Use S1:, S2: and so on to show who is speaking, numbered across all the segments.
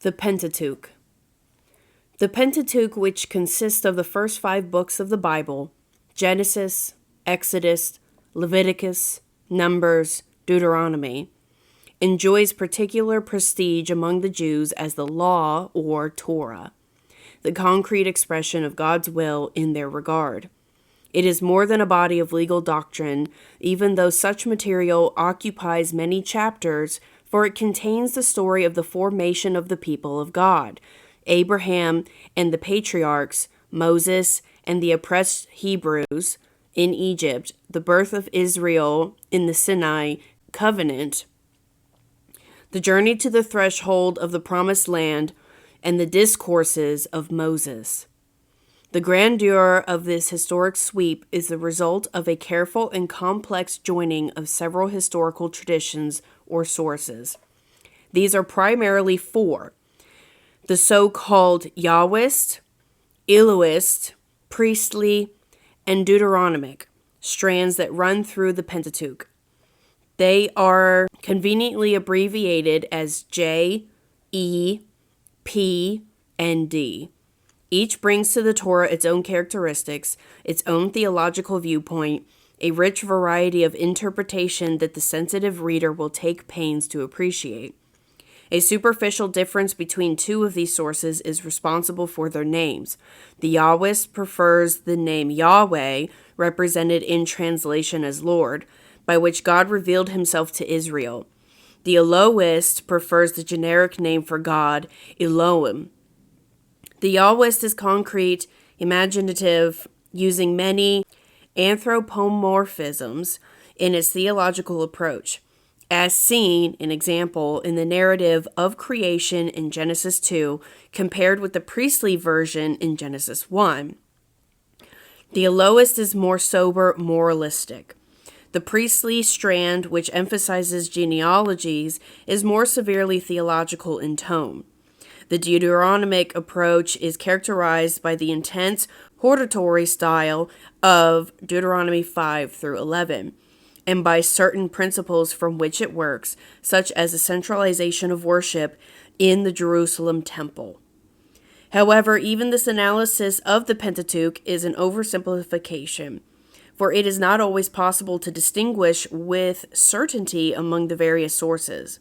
S1: The Pentateuch. The Pentateuch, which consists of the first 5 books of the Bible, Genesis, Exodus, Leviticus, Numbers, Deuteronomy, enjoys particular prestige among the Jews as the law or Torah, the concrete expression of God's will in their regard. It is more than a body of legal doctrine, even though such material occupies many chapters, for it contains the story of the formation of the people of God, Abraham and the patriarchs, Moses and the oppressed Hebrews in Egypt, the birth of Israel in the Sinai covenant, the journey to the threshold of the promised land, and the discourses of Moses. The grandeur of this historic sweep is the result of a careful and complex joining of several historical traditions or sources. These are primarily 4: the so-called Yahwist, Elohist, priestly, and Deuteronomic strands that run through the Pentateuch. They are conveniently abbreviated as J, E, P, and D. Each brings to the Torah its own characteristics, its own theological viewpoint, a rich variety of interpretation that the sensitive reader will take pains to appreciate. A superficial difference between 2 of these sources is responsible for their names. The Yahwist prefers the name Yahweh, represented in translation as Lord, by which God revealed himself to Israel. The Elohist prefers the generic name for God, Elohim. The Yahwist is concrete, imaginative, using many anthropomorphisms in its theological approach, as seen, an example, in the narrative of creation in Genesis 2, compared with the priestly version in Genesis 1. The Elohist is more sober, moralistic. The priestly strand, which emphasizes genealogies, is more severely theological in tone. The Deuteronomic approach is characterized by the intense hortatory style of Deuteronomy 5 through 11, and by certain principles from which it works, such as the centralization of worship in the Jerusalem temple. However, even this analysis of the Pentateuch is an oversimplification, for it is not always possible to distinguish with certainty among the various sources.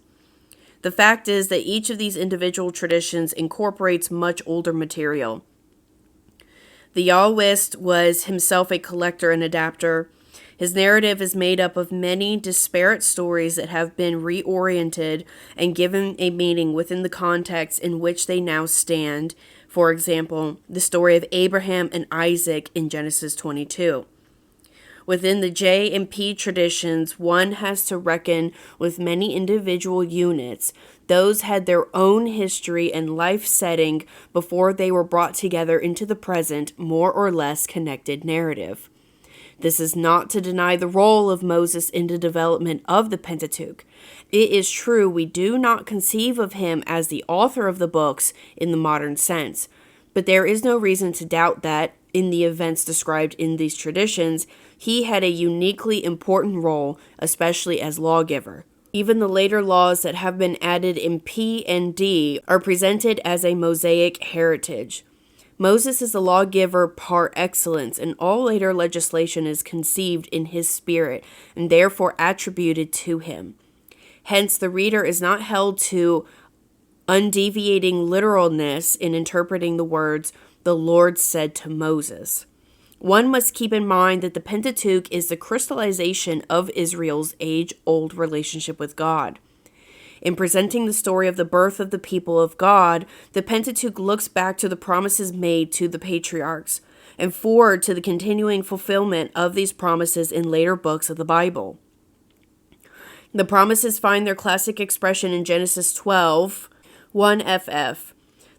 S1: The fact is that each of these individual traditions incorporates much older material. The Yahwist was himself a collector and adapter. His narrative is made up of many disparate stories that have been reoriented and given a meaning within the context in which they now stand. For example, the story of Abraham and Isaac in Genesis 22. Within the J and P traditions, one has to reckon with many individual units. Those had their own history and life setting before they were brought together into the present, more or less connected narrative. This is not to deny the role of Moses in the development of the Pentateuch. It is true we do not conceive of him as the author of the books in the modern sense, but there is no reason to doubt that, in the events described in these traditions, he had a uniquely important role, especially as lawgiver. Even the later laws that have been added in P and D are presented as a Mosaic heritage. Moses is a lawgiver par excellence, and all later legislation is conceived in his spirit and therefore attributed to him. Hence, the reader is not held to undeviating literalness in interpreting the words, "the Lord said to Moses." One must keep in mind that the Pentateuch is the crystallization of Israel's age-old relationship with God. In presenting the story of the birth of the people of God, the Pentateuch looks back to the promises made to the patriarchs and forward to the continuing fulfillment of these promises in later books of the Bible. The promises find their classic expression in Genesis 12, 1ff.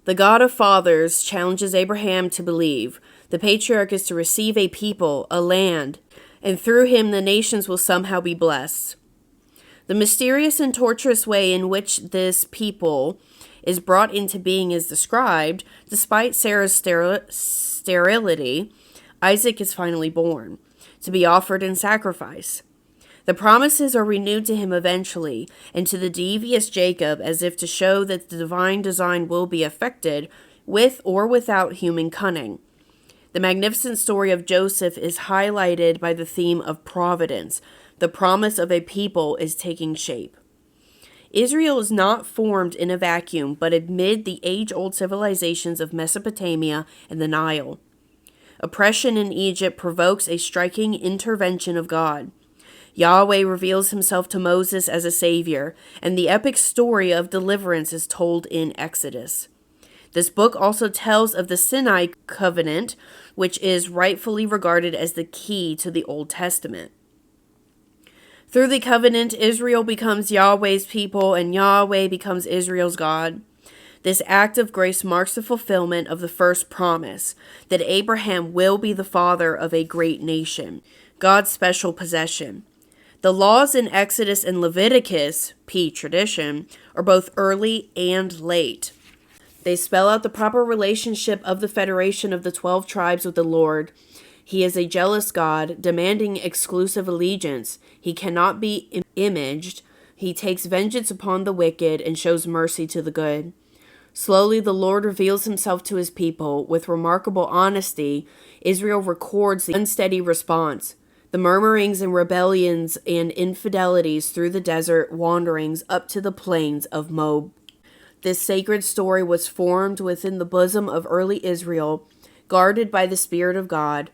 S1: The God of fathers challenges Abraham to believe. The patriarch is to receive a people, a land, and through him the nations will somehow be blessed. The mysterious and torturous way in which this people is brought into being is described. Despite Sarah's sterility, Isaac is finally born, to be offered in sacrifice. The promises are renewed to him eventually, and to the devious Jacob, as if to show that the divine design will be effected with or without human cunning. The magnificent story of Joseph is highlighted by the theme of providence. The promise of a people is taking shape. Israel is not formed in a vacuum, but amid the age-old civilizations of Mesopotamia and the Nile. Oppression in Egypt provokes a striking intervention of God. Yahweh reveals himself to Moses as a savior, and the epic story of deliverance is told in Exodus. This book also tells of the Sinai covenant, which is rightfully regarded as the key to the Old Testament. Through the covenant, Israel becomes Yahweh's people, and Yahweh becomes Israel's God. This act of grace marks the fulfillment of the first promise, that Abraham will be the father of a great nation, God's special possession. The laws in Exodus and Leviticus, P. tradition, are both early and late. They spell out the proper relationship of the federation of the 12 tribes with the Lord. He is a jealous God, demanding exclusive allegiance. He cannot be imaged. He takes vengeance upon the wicked and shows mercy to the good. Slowly, the Lord reveals himself to his people. With remarkable honesty, Israel records the unsteady response, the murmurings and rebellions and infidelities through the desert wanderings up to the plains of Moab. This sacred story was formed within the bosom of early Israel, guarded by the Spirit of God.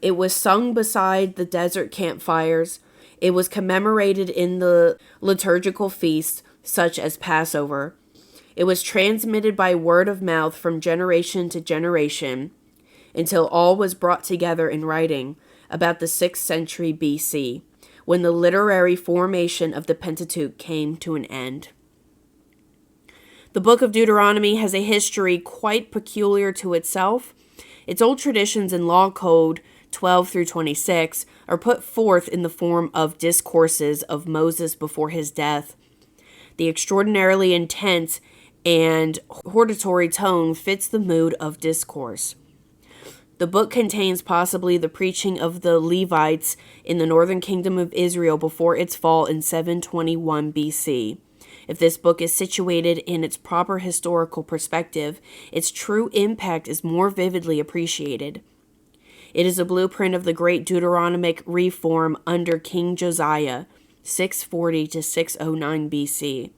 S1: It was sung beside the desert campfires. It was commemorated in the liturgical feasts, such as Passover. It was transmitted by word of mouth from generation to generation, until all was brought together in writing about the 6th century BC, when the literary formation of the Pentateuch came to an end. The book of Deuteronomy has a history quite peculiar to itself. Its old traditions and law code 12 through 26 are put forth in the form of discourses of Moses before his death. The extraordinarily intense and hortatory tone fits the mood of discourse. The book contains possibly the preaching of the Levites in the northern kingdom of Israel before its fall in 721 BC. If this book is situated in its proper historical perspective, its true impact is more vividly appreciated. It is a blueprint of the great Deuteronomic reform under King Josiah, 640 to 609 BC.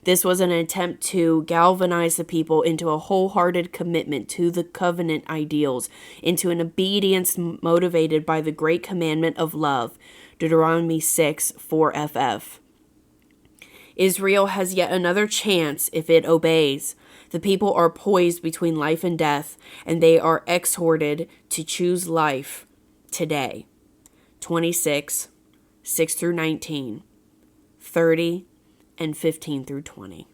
S1: This was an attempt to galvanize the people into a wholehearted commitment to the covenant ideals, into an obedience motivated by the great commandment of love, Deuteronomy 6:4ff. Israel has yet another chance if it obeys. The people are poised between life and death, and they are exhorted to choose life today. 26, 6 through 19, 30, and 15 through 20.